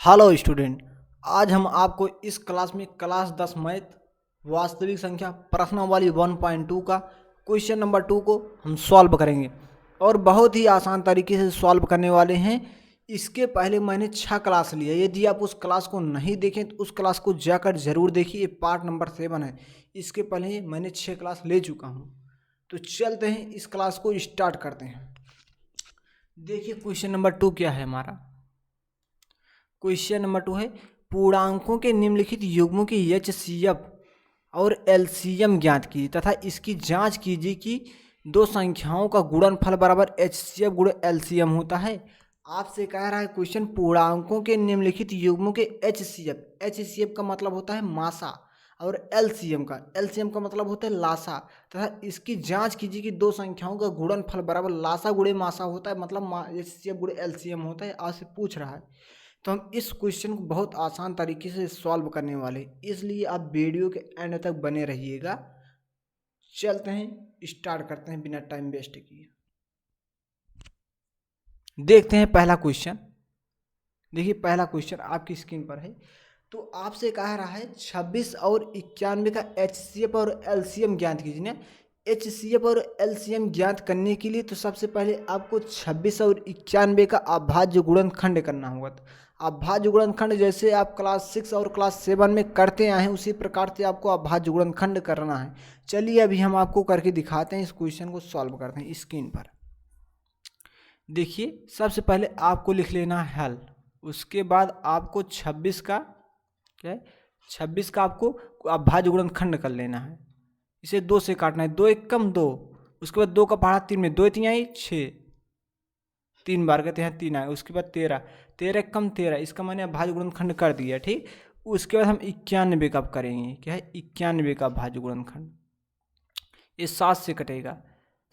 Hello student, आज हम आपको इस क्लास में क्लास 10 मैथ वास्तविक संख्या प्रश्नावली 1.2 का क्वेश्चन नंबर 2 को हम सॉल्व करेंगे और बहुत ही आसान तरीके से सॉल्व करने वाले हैं। इसके पहले मैंने 6 क्लास लिया। यदि आप उस क्लास को नहीं देखें तो उस क्लास को जाकर ज़रूर देखिए। ये पार्ट नंबर 7 है। इसके पहले मैंने 6 क्लास ले चुका हूँ। तो चलते हैं, इस क्लास को स्टार्ट करते हैं। देखिए क्वेश्चन नंबर 2 क्या है हमारा। क्वेश्चन नंबर 2 है, पूर्णांकों के निम्नलिखित युग्मों की एचसीएफ और एलसीएम ज्ञात कीजिए तथा इसकी जांच कीजिए कि दो संख्याओं का गुणनफल बराबर एचसीएफ गुणे एलसीएम होता है। आपसे कह रहा है क्वेश्चन, पूर्णांकों के निम्नलिखित युग्मों के एचसीएफ का मतलब होता है मासा और एलसीएम का मतलब होता है लासा तथा इसकी जांच कीजिए कि दो संख्याओं का गुणनफल बराबर लासा गुणे मासा होता है, मतलब एचसीएफ गुणे एलसीएम होता है। आपसे पूछ रहा है तो हम इस क्वेश्चन को बहुत आसान तरीके से सॉल्व करने वाले, इसलिए आप वीडियो के एंड तक बने रहिएगा। चलते हैं, स्टार्ट करते हैं बिना टाइम वेस्ट किए। देखते हैं पहला क्वेश्चन। देखिए पहला क्वेश्चन आपकी स्क्रीन पर है। तो आपसे कह रहा है 26 और 91 का एचसीएफ और एलसीएम ज्ञात कीजिए ना। एचसीएफ और एलसीएम ज्ञात करने के लिए तो सबसे पहले आपको 26 और 91 का अभाज्य गुणनखंड करना होगा। तो अभाज्य गुणनखंड जैसे आप क्लास 6 और क्लास 7 में करते आए हैं उसी प्रकार से आपको अभाज्य गुणनखंड करना है। चलिए अभी हम आपको करके दिखाते हैं। इस क्वेश्चन को सॉल्व करते हैं। स्क्रीन पर देखिए, सबसे पहले आपको लिख लेना है हल। उसके बाद आपको 26 का क्या है, 26 का आपको अभाज्य गुणनखंड कर लेना है। इसे 2 से काटना है, 2 एक कम 2। उसके बाद 2 का पहाड़ा 3 में 2 3 आई 6, 3 बार कहते हैं 3 आए। उसके बाद 13, 13 एक कम 13, इसका मैंने अभाज्य गुणनखंड कर दिया। ठीक, उसके बाद हम 91 का करेंगे। क्या है, 91 का अभाज्य गुणनखंड। ये 7 से कटेगा,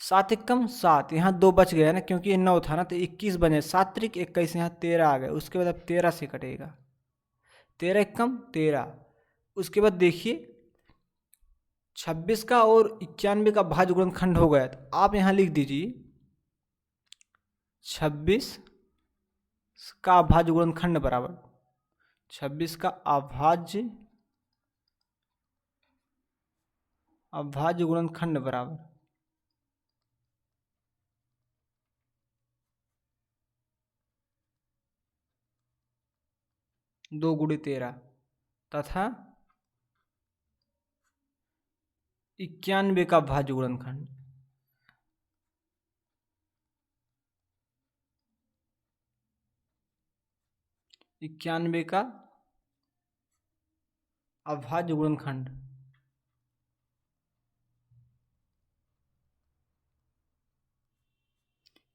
7 एक कम 7, यहाँ 2 बच गया ना क्योंकि ये 9 था ना, तो 21 बने, 7 त्रिक 21, यहाँ 13 आ गए। उसके बाद अब 13 से कटेगा, 13 एक कम 13। उसके बाद देखिए 26 का और 91 का भाज्य गुणनखंड हो गया। तो आप यहाँ लिख दीजिए 26 का अभाज्य गुणनखंड बराबर 26 का अभाज्य गुणनखंड बराबर 2 गुणे 13 तथा 91 का भाज्य गुणनखंड 91 का अभाज्य गुणनखंड।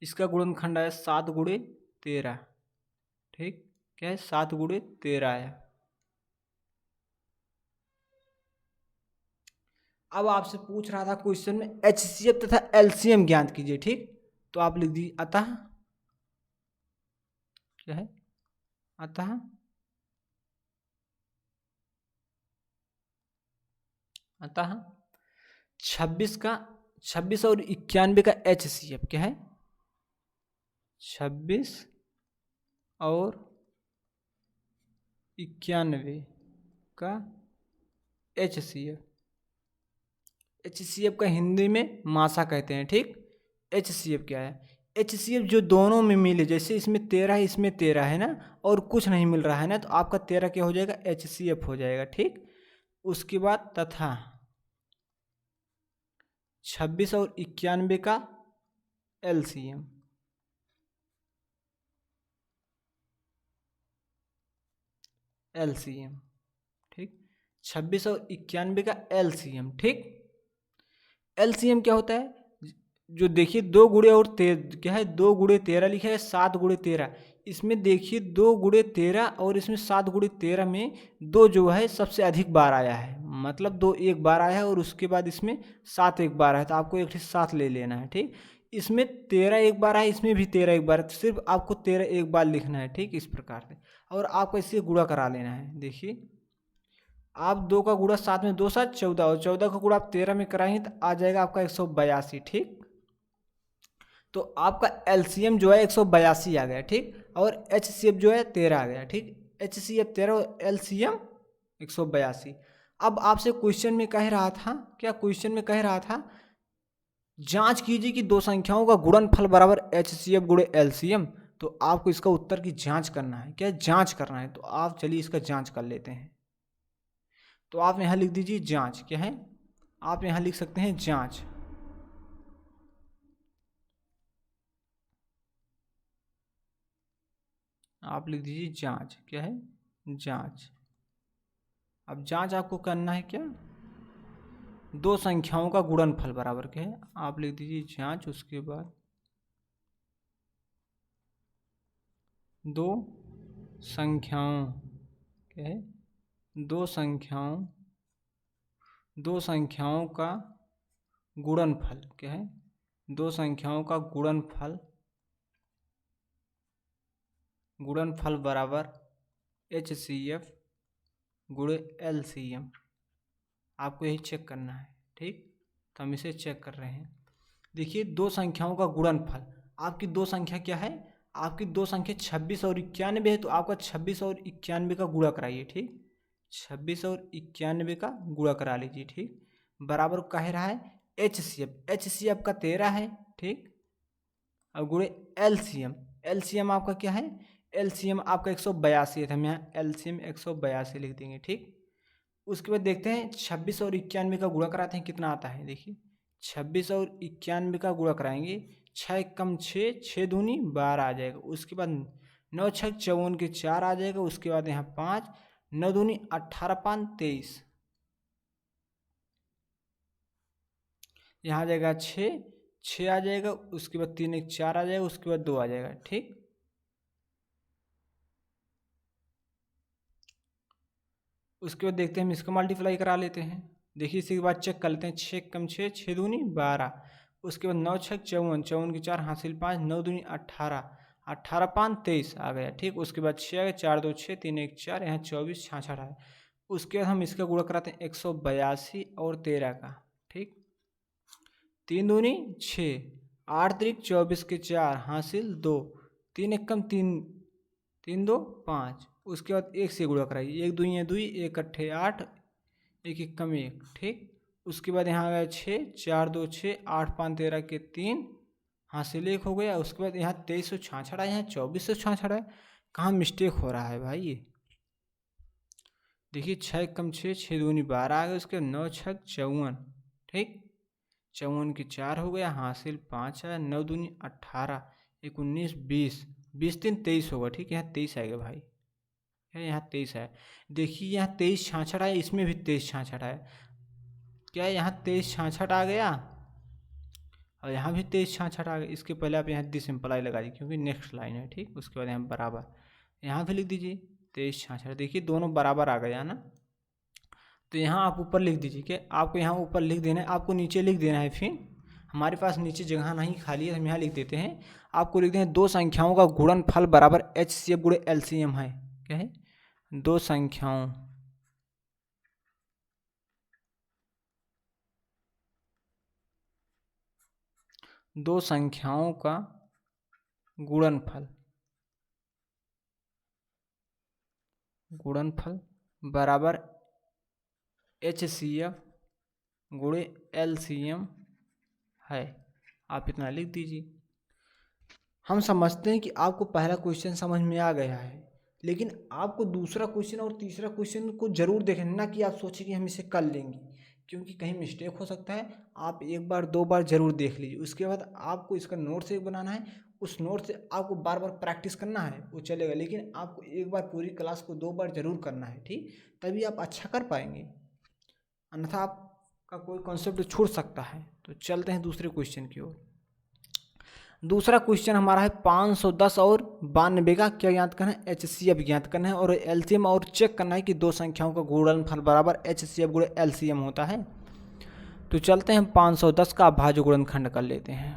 इसका गुणनखंड आया 7 गुणे 13। ठीक, क्या है, 7 गुणे 13 आया। अब आपसे पूछ रहा था क्वेश्चन में एचसीएफ तथा एलसीएम ज्ञात कीजिए। ठीक, तो आप लिख दीजिए अतः, क्या है, अतः 26 और 91 का एचसीएफ क्या है, 26 और 91 का एचसीएफ। एचसीएफ का हिंदी में मासा कहते हैं। ठीक, एचसीएफ क्या है, एचसीएफ जो दोनों में मिले, जैसे इसमें 13 है इसमें 13 है ना, और कुछ नहीं मिल रहा है ना, तो आपका 13 क्या हो जाएगा, एचसीएफ हो जाएगा। ठीक, उसके बाद तथा 26 और 91 का एलसीएम। ठीक, 26 और 91 का एलसीएम। ठीक, एलसीएम क्या होता है, जो देखिए 2 गुणे और क्या है, 2 गुणे 13 लिखा है, 7 गुणे 13। इसमें देखिए 2 गुणे 13 और इसमें 7 गुणे 13 में 2 जो है सबसे अधिक बार आया है, मतलब 2 एक बार आया है और उसके बाद इसमें 7 एक बार है, तो आपको एक साथ ले लेना है। ठीक, इसमें 13 एक बार है, इसमें भी 13 एक बार है, तो सिर्फ आपको 13 एक बार लिखना है। ठीक, इस प्रकार से, और आपको इससे गुणा करा लेना है। देखिए आप 2 का गुणा 7 में 2 7 14, और 14 का गुणा आप 13 में कराएंगे तो आ जाएगा आपका 182। ठीक, तो आपका एलसीएम जो है 182 आ गया। ठीक, और एचसीएफ जो है 13 आ गया। ठीक, HCF 13 और LCM 182। अब आपसे क्वेश्चन में कह रहा था, क्या क्वेश्चन में कह रहा था, जांच कीजिए कि दो संख्याओं का गुणनफल बराबर HCF गुणे LCM। तो आपको इसका उत्तर की जांच करना है, क्या जांच करना है। तो आप चलिए इसका जांच कर लेते हैं। तो आप यहाँ लिख दीजिए जांच, क्या है, आप यहाँ लिख सकते हैं जांच। आप लिख दीजिए जांच, क्या है, जांच। अब जांच आपको करना है क्या, दो संख्याओं का गुणनफल बराबर क्या है, आप लिख दीजिए जांच। उसके बाद दो संख्याओं, क्या है, दो संख्याओं का गुणनफल, क्या है, दो संख्याओं का गुणनफल बराबर HCF गुणे LCM। आपको यही चेक करना है, ठीक। तो हम इसे चेक कर रहे हैं। देखिए दो संख्याओं का गुणनफल, आपकी दो संख्या क्या है, आपकी दो संख्या 26 और 91 है। तो आपका 26 और 91 का गुणा कराइए, ठीक। 26 और 91 का गुणा करा लीजिए, ठीक। बराबर कह रहा है HCF का 13 है, ठीक। और गुणे LCM आपका क्या है, LCM आपका 182 है। तो हम यहाँ LCM 182 लिख देंगे, ठीक। उसके बाद देखते हैं 26 और 91 का गुणा कराते हैं, कितना आता है। देखिए 26 और 91 का गुणा कराएंगे, 6 कम 6, 6 दूनी 12 आ जाएगा। उसके बाद 9 6 54 के 4 आ जाएगा। उसके बाद यहाँ 5, 9 दूनी 18, 5 23, यहाँ आ जाएगा 6, 6 आ जाएगा। उसके बाद 3 1 4 आ जाएगा। उसके बाद 2 आ जाएगा, ठीक। उसके बाद देखते हैं, हम इसका मल्टीप्लाई करा लेते हैं। देखिए इसके बाद चेक कर लेते हैं, 6 कम 6, 6 दूनी 12। उसके बाद 9 6 54, 54 के 4 हासिल 5, 9 दूनी 18, 18 5 23 आ गया, ठीक। उसके बाद 6 आ गया, 4 2 6, 3 1 4, यहाँ 24 66 है। उसके बाद हम इसका गुणा कराते हैं 182 और 13 का, ठीक। 3 दूनी 6, 8 3 24 के 4 हासिल 2, 3 1 कम 3, 3 2 5। उसके बाद 1 से गुणा कराइए, 1 2 है 2, 1 अट्ठे 8, 1 1 कम 1, ठीक। उसके बाद यहाँ आ गया 6, 4 2 6, 8 5 13 के 3 हासिल 1 हो गया। उसके बाद यहाँ 2366 है, यहाँ 2466 है। कहाँ मिस्टेक हो रहा है भाई ये। देखिए 6 कम 6, 6 दूनी 12 आ गया। उसके बाद 9 6 54, ठीक। 54 के 4 हो गया, हासिल 5 है। 9 दूनी 18, 1 19 20, 20 3 23 होगा, ठीक। यहाँ 23 आएगा भाई, यहाँ 23 है। देखिए यहाँ 2366 है, इसमें भी 2366 है। क्या है, यहाँ 2366 आ गया और यहाँ भी 2366 आ गया। इसके पहले आप यहाँ डिसिम्प्लाई लगा दीजिए क्योंकि नेक्स्ट लाइन है, ठीक। उसके बाद यहाँ बराबर, यहाँ भी लिख दीजिए 2366। देखिए दोनों बराबर आ गया ना। तो यहाँ आप ऊपर लिख दीजिए कि आपको यहाँ ऊपर लिख देना है, आपको नीचे लिख देना है। फिर हमारे पास नीचे जगह नहीं खाली है, हम यहाँ लिख देते हैं। आपको लिख दें दो संख्याओं का गुणनफल बराबर HCF गुणे LCM है। क्या है, दो संख्याओं का गुणनफल बराबर HCF गुणे LCM है। आप इतना लिख दीजिए। हम समझते हैं कि आपको पहला क्वेश्चन समझ में आ गया है, लेकिन आपको दूसरा क्वेश्चन और तीसरा क्वेश्चन को जरूर देखना, ना कि आप सोचें कि हम इसे कर लेंगे, क्योंकि कहीं मिस्टेक हो सकता है। आप एक बार दो बार जरूर देख लीजिए। उसके बाद आपको इसका नोट्स एक बनाना है, उस नोट से आपको बार बार प्रैक्टिस करना है, वो चलेगा। लेकिन आपको एक बार पूरी क्लास को दो बार जरूर करना है, ठीक। तभी आप अच्छा कर पाएंगे, अन्यथा आपका कोई कॉन्सेप्ट छूट सकता है। तो चलते हैं दूसरे क्वेश्चन की ओर। दूसरा क्वेश्चन हमारा है 510 और 92 का क्या ज्ञात करना है, HCF ज्ञात करना है और LCM, और चेक करना है कि दो संख्याओं का गुणनफल बराबर HCF गुणे LCM होता है। तो चलते हैं, हम 510 का अभाज्य गुणनखंड कर लेते हैं।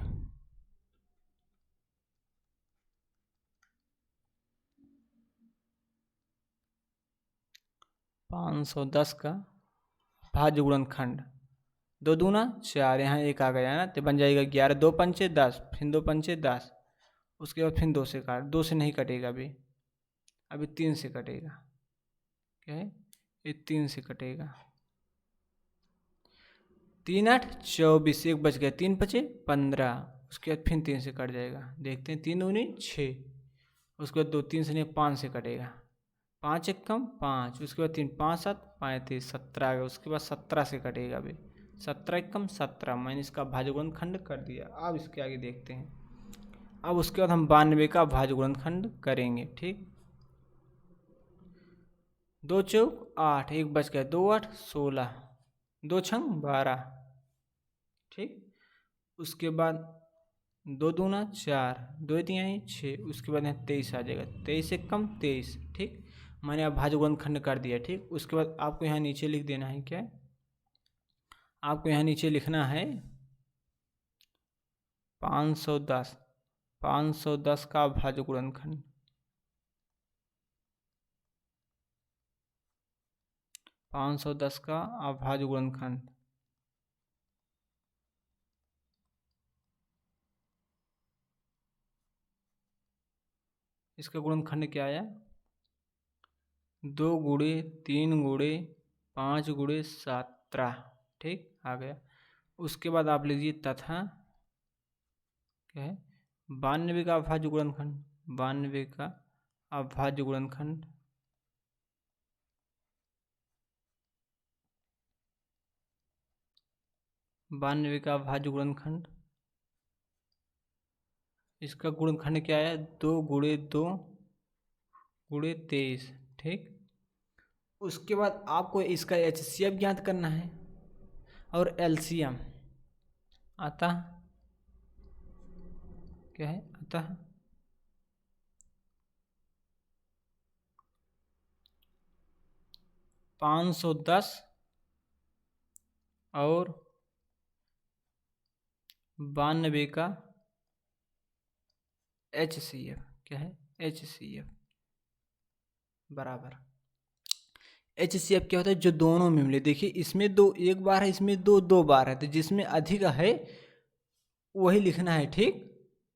पाँच सौ दस का भाज्य गुणनखंड, 2 दूना 4, यहाँ 1 आ गया ना, तो बन जाएगा 11, 2 पंचे 10, फिर 2 पंचे 10। उसके बाद फिर 2 से काट, 2 से नहीं कटेगा अभी। अभी 3 से कटेगा, क्या है ये 3 से कटेगा। 3 8 24, एक बच गया, 3 बचे 15, उसके बाद फिर 3 से कट जाएगा। देखते हैं, 3 दूनी 6, उसके बाद 2 3 से नहीं 5 से कटेगा, 5 एक कम 5, उसके बाद 3 5 7 35 17 आ गया, उसके बाद 17 से कटेगा। अभी 17 एक कम 17, मैंने इसका भाज्य गुणनखंड कर दिया। अब इसके आगे देखते हैं। अब उसके बाद हम 92 का भाज्य गुणनखंड करेंगे। ठीक, 2 चौक 8, एक बच गया, 2 8 16, 2 छंग 12। ठीक, उसके बाद 2 दूना 4, 2 तिहाई 6, उसके बाद यहाँ 23 आ जाएगा, 23 एक कम 23। ठीक, मैंने अब भाज्य गुणनखंड कर दिया। ठीक, उसके बाद आपको यहाँ नीचे लिख देना है, क्या आपको यहाँ नीचे लिखना है 510, 510 का भाज्य गुणनखंड, 510 का अभाज्य गुणनखंड। इसका गुणनखंड क्या आया, 2 गुणे 3 गुणे 5 गुणे 17। ठीक, आ गया। उसके बाद आप लीजिए तथा, क्या है 92 का अभाज्य गुणनखंड, 92 का अभाज्य गुणनखंड, 92 का अभाज्य गुणनखंड। इसका गुणनखंड क्या है, 2 गुणे 2 गुणे 23। ठीक, उसके बाद आपको इसका एचसीएफ ज्ञात करना है और एलसीएम। अतः क्या है, अतः 510 और 92 का एचसीएफ, क्या है एचसीएफ बराबर, एचसीएफ क्या होता है, जो दोनों में मिले। देखिए इसमें 2 एक बार है, इसमें 2 2 बार है, तो जिसमें अधिक है वही लिखना है। ठीक,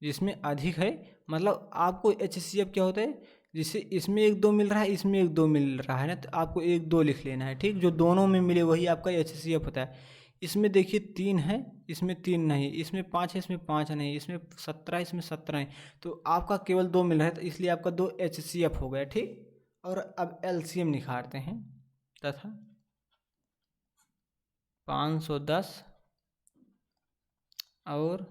जिसमें अधिक है, मतलब आपको एचसीएफ क्या होता है, जिससे इसमें 1 2 मिल रहा है, इसमें 1 2 मिल रहा है ना, तो आपको 1 2 लिख लेना है। ठीक, जो दोनों में मिले वही आपका एचसीएफ होता है। इसमें देखिए 3 है, इसमें 3 नहीं, इसमें 5 है, इसमें 5 नहीं, इसमें 17 है, इसमें 17 है, तो आपका केवल 2 मिल रहा है, तो इसलिए आपका 2 एचसीएफ हो गया। ठीक, और अब एलसीएम निकालते हैं। तथा 510 और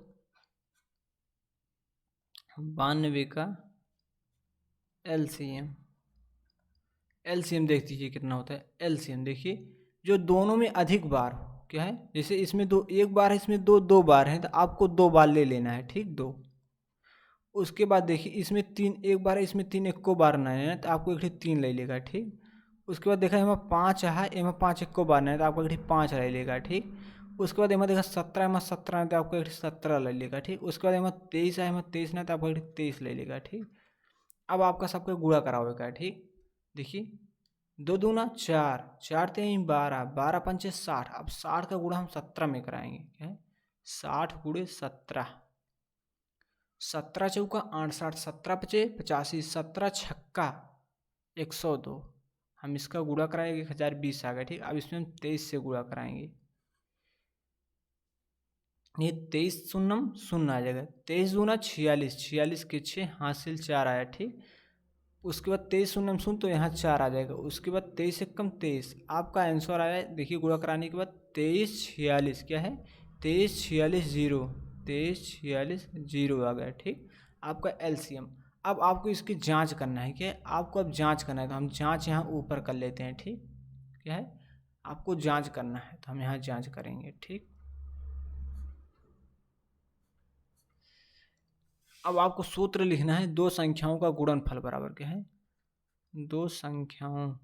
92 का एलसीएम, एलसीएम देख दीजिए कितना होता है। एलसीएम देखिए जो दोनों में अधिक बार हो, क्या है, जैसे इसमें 2 एक बार है, इसमें 2 2 बार है, तो आपको 2 बार ले लेना है। ठीक, 2। उसके बाद देखिए इसमें 3 एक बार है, इसमें 3 एक को बार नहीं है, तो आपको एक 3 ले लेगा। ठीक, उसके बाद देखा यहाँ 5 है, यहाँ 5 एक को बार नहीं है, तो आपको एक 5 ले लेगा। ठीक, उसके बाद यहाँ देखा 17 में 17 है, तो आपको एक 17 ले लेगा। ठीक, उसके बाद यहाँ 23 है, यहाँ 23 नहीं, तो आपको एक 23 ले लेगा। ठीक, अब आपका सबका गुणा करा होगा। ठीक, देखिए 2 दूना 4, 4 3 12, 12 पंचे 60। अब 60 का गुणा हम 17 में कराएंगे, क्या है 60 गुणे 17, 17 चौका 68, 17 पचे 85, 17 छक्का 102। हम इसका गुणा कराएंगे, 1020 आ गया। ठीक, अब इसमें हम 23 से गुणा कराएंगे, ये 23 शून्यम शून्य आ जाएगा, 23 दूना 46, 46 के 6 हासिल 4 आया। ठीक, उसके बाद 23 शून्यम शून्य, तो यहाँ 4 आ जाएगा। उसके बाद 23 एक कम 23, आपका आंसर आया। देखिए गुणा कराने के बाद 23 46, क्या है 23 46 0, 23 46 0 आ गया। ठीक, आपका एलसीएम। अब आपको इसकी जांच करना है, क्या आपको अब जांच करना है, तो हम जांच यहाँ ऊपर कर लेते हैं। ठीक, क्या है आपको जांच करना है, तो हम यहाँ जांच करेंगे। ठीक, अब आपको सूत्र लिखना है, दो संख्याओं का गुणनफल बराबर, क्या है दो संख्याओं,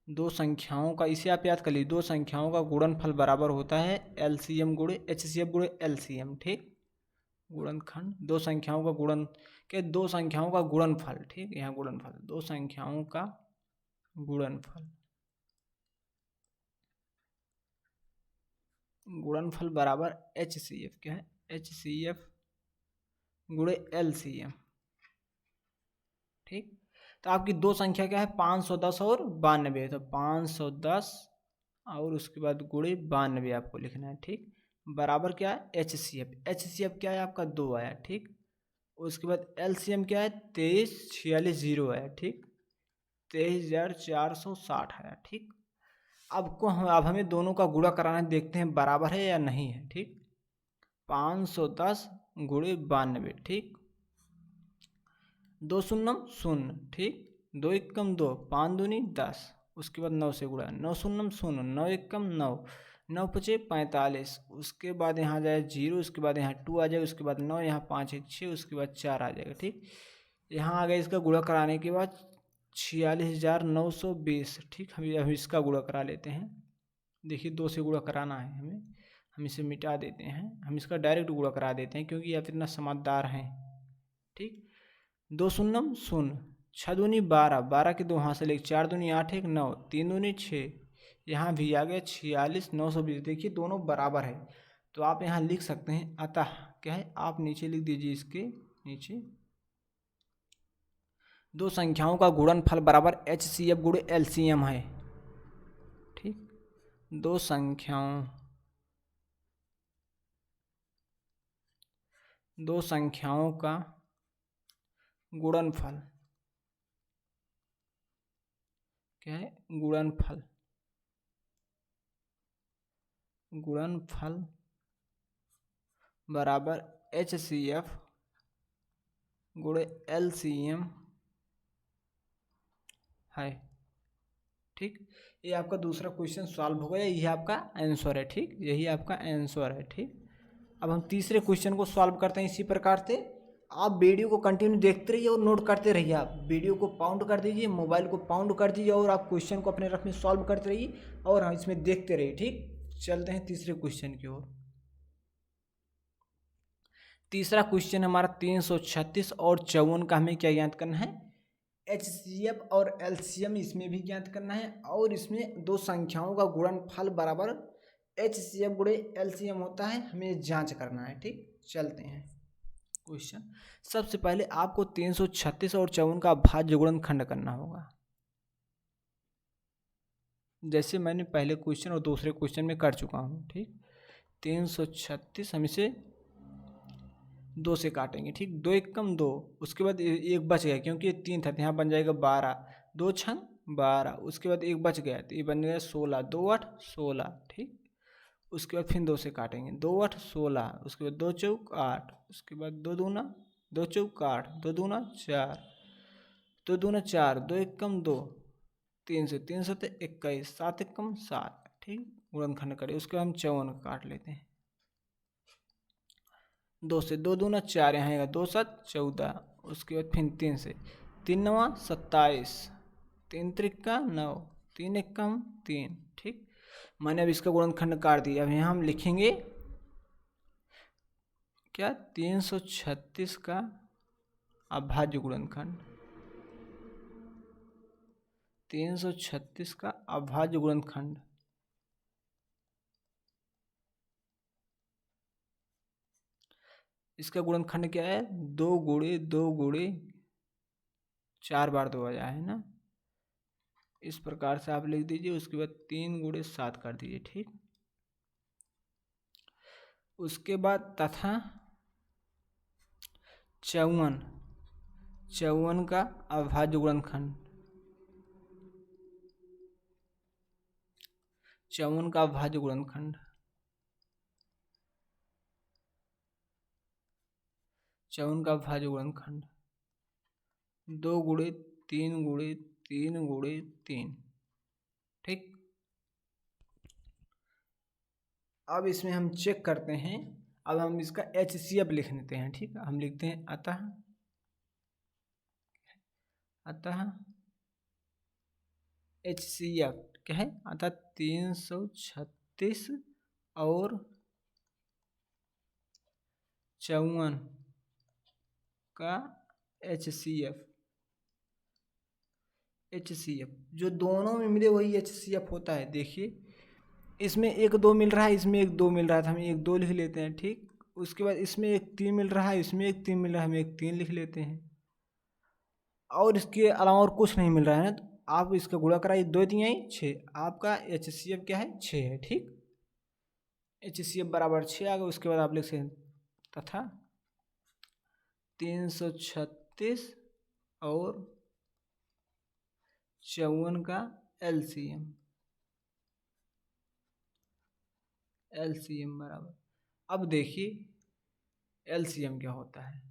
दो संख्याओं का, इसे आप याद कर लीजिए, दो संख्याओं का गुणनफल बराबर होता है एलसीएम गुणे एचसीएफ गुणे एलसीएम। ठीक, गुणनखंड दो संख्याओं का गुणन के, दो संख्याओं का गुणनफल। ठीक, यहाँ गुणनफल दो संख्याओं का गुणनफल, गुणनफल बराबर एचसीएफ, क्या है एचसीएफ गुणे LCM। ठीक, तो आपकी दो संख्या क्या है, 510 और 92। तो 510 और उसके बाद गुणे 92 आपको लिखना है। ठीक, बराबर क्या है, HCF। HCF क्या है आपका 2 आया। ठीक, उसके बाद LCM क्या है, 2346 आया। ठीक, 23,460 आया। ठीक, अब हमें दोनों का गुणा कराना है, देखते हैं बराबर है या नहीं है। ठीक, 510 गुणे 92। ठीक, 2 शून्यम शून्य। ठीक, 2 एकम 2, 5 दूनी 10, उसके बाद 9 से गुणा, 9 शून्यम शून्य, 9 एकम 9, 9 पचे 45, उसके बाद यहाँ जाए 0, उसके बाद यहाँ 2 आ जाए, उसके बाद 9, यहाँ 5 1 6, उसके बाद 4 आ जाएगा। ठीक, यहाँ आ गया इसका गुणा कराने के बाद 46,920। ठीक, हम इसका गुणा करा लेते हैं। देखिए 2 से गुणा कराना है हमें, हम इसे मिटा देते हैं, हम इसका डायरेक्ट गुणा करा देते हैं क्योंकि आप इतना समझदार हैं। ठीक, 2 शून्यम शून्य, 6 दूनी 12, 12 के 2 हाथ से लेकर 4 दूनी 8 1 9, 3 दूनी 6, यहाँ भी आ गया 46,920। देखिए दोनों बराबर है, तो आप यहाँ लिख सकते हैं अतः क्या है, आप नीचे लिख दीजिए, इसके नीचे दो संख्याओं का गुणनफल बराबर HCF गुणे LCM है। ठीक, दो संख्याओं का गुणनफल क्या है, गुणनफल बराबर HCF गुणे LCM है। ठीक, ये आपका दूसरा क्वेश्चन सॉल्व हो गया, यही आपका आंसर है। ठीक, यही आपका आंसर है। ठीक, अब हम तीसरे क्वेश्चन को सॉल्व करते हैं इसी प्रकार से। आप वीडियो को कंटिन्यू देखते रहिए और नोट करते रहिए। आप वीडियो को पाउंड कर दीजिए, मोबाइल को पाउंड कर दीजिए और आप क्वेश्चन को अपने रफ में सॉल्व करते रहिए और हम इसमें देखते रहिए। ठीक, चलते हैं तीसरे क्वेश्चन की ओर। तीसरा क्वेश्चन हमारा 336 और 54 का हमें क्या ज्ञात करना है, HCF और LCM इसमें भी ज्ञात करना है और इसमें दो संख्याओं का गुणनफल बराबर HCF गुणे LCM होता है, हमें जांच करना है। ठीक, चलते हैं क्वेश्चन। सबसे पहले आपको 336 और 54 का भाज्य गुणनखंड करना होगा, जैसे मैंने पहले क्वेश्चन और दूसरे क्वेश्चन में कर चुका हूँ। ठीक, 336 हम इसे 2 से काटेंगे। ठीक, 2 एकम 2, उसके बाद एक बच गया क्योंकि ये 3 था, यहाँ बन जाएगा 12, 2 छंग 12, उसके बाद एक बच गया तो ये बन गया 16, 2 8 16। ठीक, उसके बाद फिर 2 से काटेंगे, 2 8 16, उसके बाद 2 चौक 8, उसके बाद 2 दूना 2 चौक 8, 2 दूना 4, 2 दूना 4, 2 एकम 2, 3 से 3 7 21, 7 एकम 7। ठीक, गुणनखंड करें, उसके बाद हम 54 काट लेते हैं। 2 से 2 दूना 4, यहाँ आएगा 2 7 14, उसके बाद फिर 3 से 3 9 27, 3 त्रिका 9, 3 एकम 3। ठीक, मैंने अब इसका गुणनखंड काट दिया। अब यहाँ हम लिखेंगे क्या, 336 का अभाज्य गुणनखंड, 336 का अभाज्य गुणनखंड। इसका गुणनखंड क्या है, 2 गुणे 2 गुणे 4 बार 2 आ जाए है ना, इस प्रकार से आप लिख दीजिए। उसके बाद 3 गुणे 7 कर दीजिए। ठीक, उसके बाद तथा 54 का अभाज्य गुणनखंड, 54 का अभाज्य गुणनखंड, 54 का अभाज्य गुणनखंड 2 गुणे 3 गुणे 3 गुणे 3। ठीक, अब इसमें हम चेक करते हैं। अब हम इसका HCF लिख लेते हैं। ठीक, हम लिखते हैं अतः HCF क्या है, अतः 336 और 54 का HCF जो दोनों में मिले वही HCF होता है। देखिए इसमें 1 2 मिल रहा है, इसमें 1 2 मिल रहा था, हम 1 2 लिख लेते हैं। ठीक, उसके बाद इसमें एक 3 मिल रहा है, इसमें एक 3 मिल रहा है, हम एक 3 लिख लेते हैं। और इसके अलावा और कुछ नहीं मिल रहा है ना, तो आप इसका गुणा कराइए, 2 तिहाई 6, आपका HCF क्या है 6 है। ठीक, HCF बराबर 6 आ गया। उसके बाद आप लिख सकते हैं तथा 336 और 54 का LCM बराबर, अब देखिए LCM क्या होता है।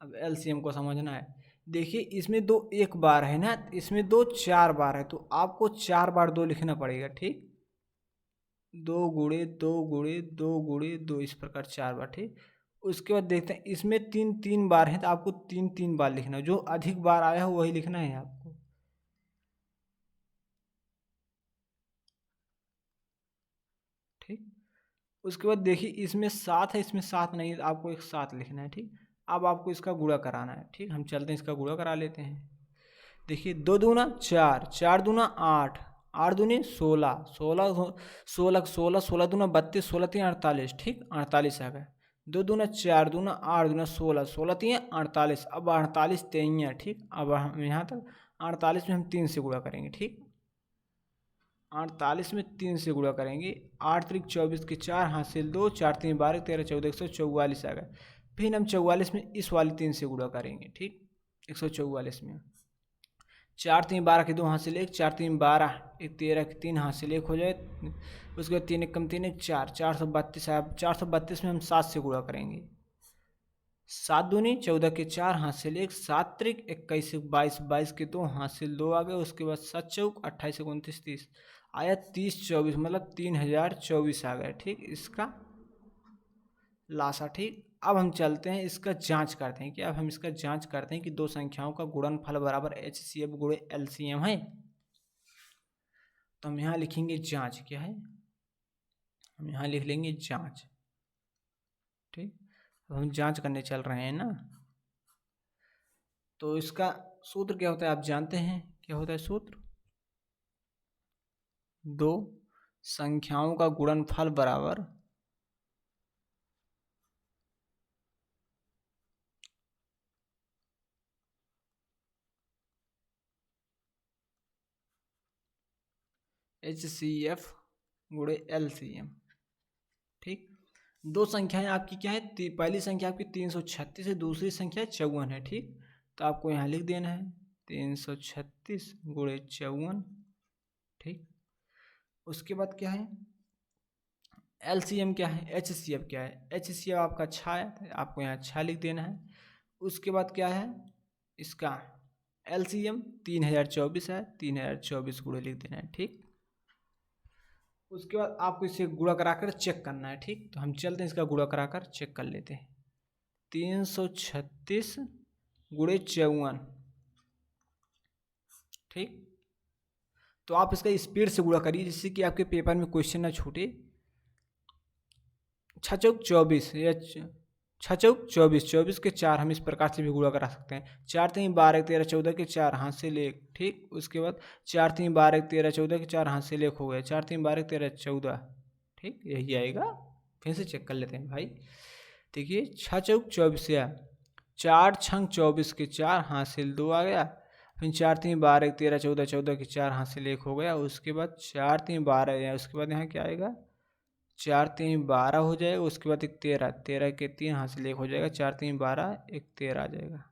अब LCM को समझना है। देखिए इसमें दो एक बार है ना, इसमें दो 4 बार है, तो आपको 4 बार 2 लिखना पड़ेगा। ठीक, 2 गुणे 2 गुणे 2 गुणे 2, इस प्रकार 4 बार। ठीक, उसके बाद देखते हैं इसमें 3 बार है, तो आपको 3 बार लिखना है। जो अधिक बार आया हो वही लिखना है आपको। ठीक, उसके बाद देखिए इसमें 7 है, इसमें 7 नहीं है, तो आपको एक 7 लिखना है। ठीक, अब आपको इसका गुणा कराना है। ठीक, हम चलते हैं इसका गुणा करा लेते हैं। देखिए 2 दूना 4, 4 दूना 8, 8 दूनी 16, 16 16 16 16 दूना 32, 16 तीन 48। ठीक, 48 आ गए। 2 दूना 4 दूना 8 दूना 16, 16 तीन 48। अब 48 तेईया। ठीक, अब हम यहाँ तक 48 में हम 3 से गुणा करेंगे। ठीक, 48 में 3 से गुणा करेंगे। 8 त्रिक 24 के 4 हासिल 2, 4 3 12 13 14 144 आ गए। फिर हम 44 में इस वाले 3 से गुणा करेंगे। ठीक, 144 में 4 3 12 के 2 हासिल 1, 4 3 12 एक 13 के 3 हासिल 1 हो जाए। उसके बाद 3 1 कम 3 1 4, 432 आया। 432 में हम 7 से गुणा करेंगे। 7 दूनी 14 के 4 हासिल 1, 7 त्रिक 21 22, 22 के 2 हासिल 2 आ गए। उसके बाद 7 चौक 28 29 30 आया। 30 24 मतलब 3024 आ गए। ठीक, इसका लासा। ठीक, अब हम चलते हैं इसका जांच करते हैं कि अब हम इसका जांच करते हैं कि दो संख्याओं का गुणनफल बराबर HCF गुणे LCM है। तो हम यहाँ लिखेंगे जांच क्या है, हम यहाँ लिख लेंगे जांच। ठीक, अब हम जांच करने चल रहे हैं ना, तो इसका सूत्र क्या होता है आप जानते हैं, क्या होता है सूत्र, दो संख्याओं का गुणनफल बराबर HCF गुणे LCM। ठीक, दो संख्याएं आपकी क्या है, पहली संख्या आपकी 336 है, दूसरी संख्या 54 है। ठीक, तो आपको यहाँ लिख देना है 336 गुणे 54। ठीक, उसके बाद क्या है LCM क्या है, HCF क्या है, HCF आपका 6 है, आपको यहाँ 6 लिख देना है। उसके बाद क्या है इसका LCM 3024 है, 3024 गुणे लिख देना है। ठीक, उसके बाद आपको इसे गुणा कराकर चेक करना है। ठीक, तो हम चलते हैं इसका गुणा कराकर चेक कर लेते हैं। 336 गुणे 54। ठीक, तो आप इसका स्पीड से गुणा करिए जिससे कि आपके पेपर में क्वेश्चन ना छूटे। 6 चौक 24 या 6 चौक 24, 24 के 4 हम इस प्रकार से भी गुणा करा सकते हैं। 4 3 12 13 14 के 4 हाथ से ले। ठीक, उसके बाद 4 3 12 13 14 के 4 हाथ से लेख हो गया। 4 3 12 13 14। ठीक, यही आएगा। फिर से चेक कर लेते हैं भाई। देखिए 6 चौक 24 या 4 छंग 24 के 4 हासिल 2 आ गया। फिर 4 3 12 13 14 14 के 4 हासिल 1 हो गया। उसके बाद 4 3 12 या उसके बाद यहाँ क्या आएगा 4 3 12 हो जाएगा। उसके बाद एक 13, 13 के 3 हासिल 1 हो जाएगा। 4 3 12 एक 13 आ जाएगा।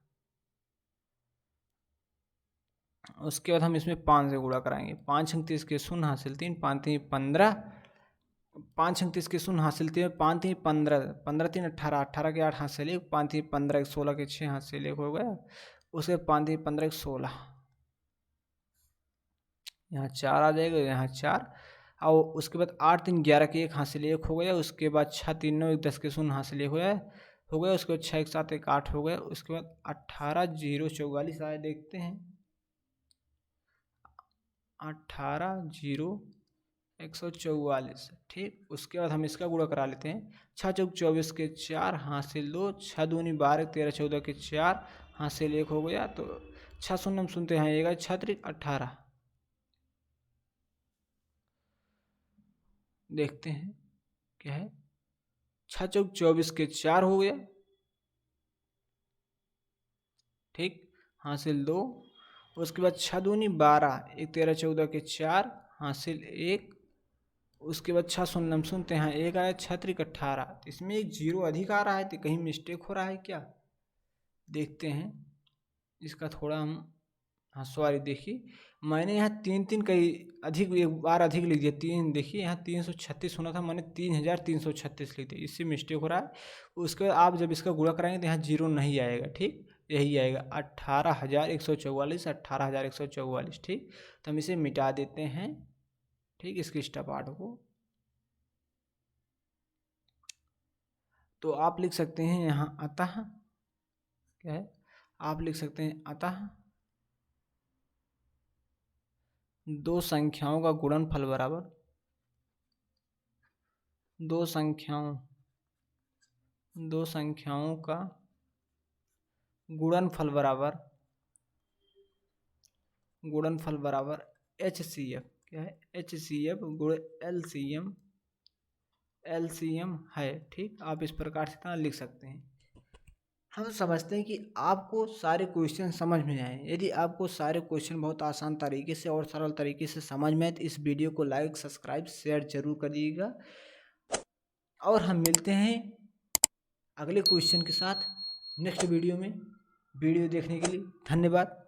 उसके बाद हम इसमें 5 से गुणा कराएंगे। 5 छंग 30 के 0 हासिल 3, 5 3 15, 5 छंग 30 के 0 हासिल 3, 5 3 15, 15 3 18, 18 के 8 हासिल 1, 5 3 15 16 के 6 हासिल 1 हो गया। उसके 5 3 15 16, यहाँ 4 आ जाएगा, यहाँ 4। और उसके बाद 8 3 11 के 1 हासिल 1 हो गया। उसके बाद 6 3 9 10 के 0 हासिल 1 हो गया। उसके बाद 6 1 7 1 8 हो गया। उसके बाद 18 0 44 आए, देखते हैं 18 0 144। ठीक, उसके बाद हम इसका गुणा करा लेते हैं। 6 चौक 24 के 4 हासिल 2, 6 दूनी 12 13 14 के 4 हासिल 1 हो गया। तो 6 शून्य हम सुनते हैं आएगा 6 त्रिक 18। देखते हैं क्या है 6 चौक 24 के 4 हो गया, ठीक, हासिल 2। उसके बाद 6 दूनी 12, 1 13 14 के 4, हासिल 1। उसके बाद 6 शून्य सुनते हैं 1 आया, 6 त्रिक 18। इसमें एक जीरो अधिक आ रहा है, तो कहीं मिस्टेक हो रहा है क्या, देखते हैं। इसका थोड़ा हम, हाँ सॉरी, देखिए मैंने यहाँ 3 कहीं अधिक, एक बार अधिक लिख दिया 3। देखिए यहाँ 336 होना था, मैंने 3336 लिख दिया, इससे मिस्टेक हो रहा है। उसके बाद आप जब इसका गुणा कराएंगे तो यहाँ जीरो नहीं आएगा, ठीक, यही आएगा 18,144, 18,144, ठीक। तो हम इसे मिटा देते हैं, ठीक, इसके स्टॉप पार्ट को। तो आप लिख सकते हैं यहाँ अतः, क्या है, आप लिख सकते हैं अतः दो संख्याओं का गुणनफल बराबर, दो संख्याओं का गुणनफल बराबर HCF, क्या है, HCF गुण LCM है, ठीक। आप इस प्रकार से लिख सकते हैं। हम समझते हैं कि आपको सारे क्वेश्चन समझ में आए। यदि आपको सारे क्वेश्चन बहुत आसान तरीके से और सरल तरीके से समझ में आए तो इस वीडियो को लाइक, सब्सक्राइब, शेयर जरूर करिएगा। और हम मिलते हैं अगले क्वेश्चन के साथ नेक्स्ट वीडियो में। वीडियो देखने के लिए धन्यवाद।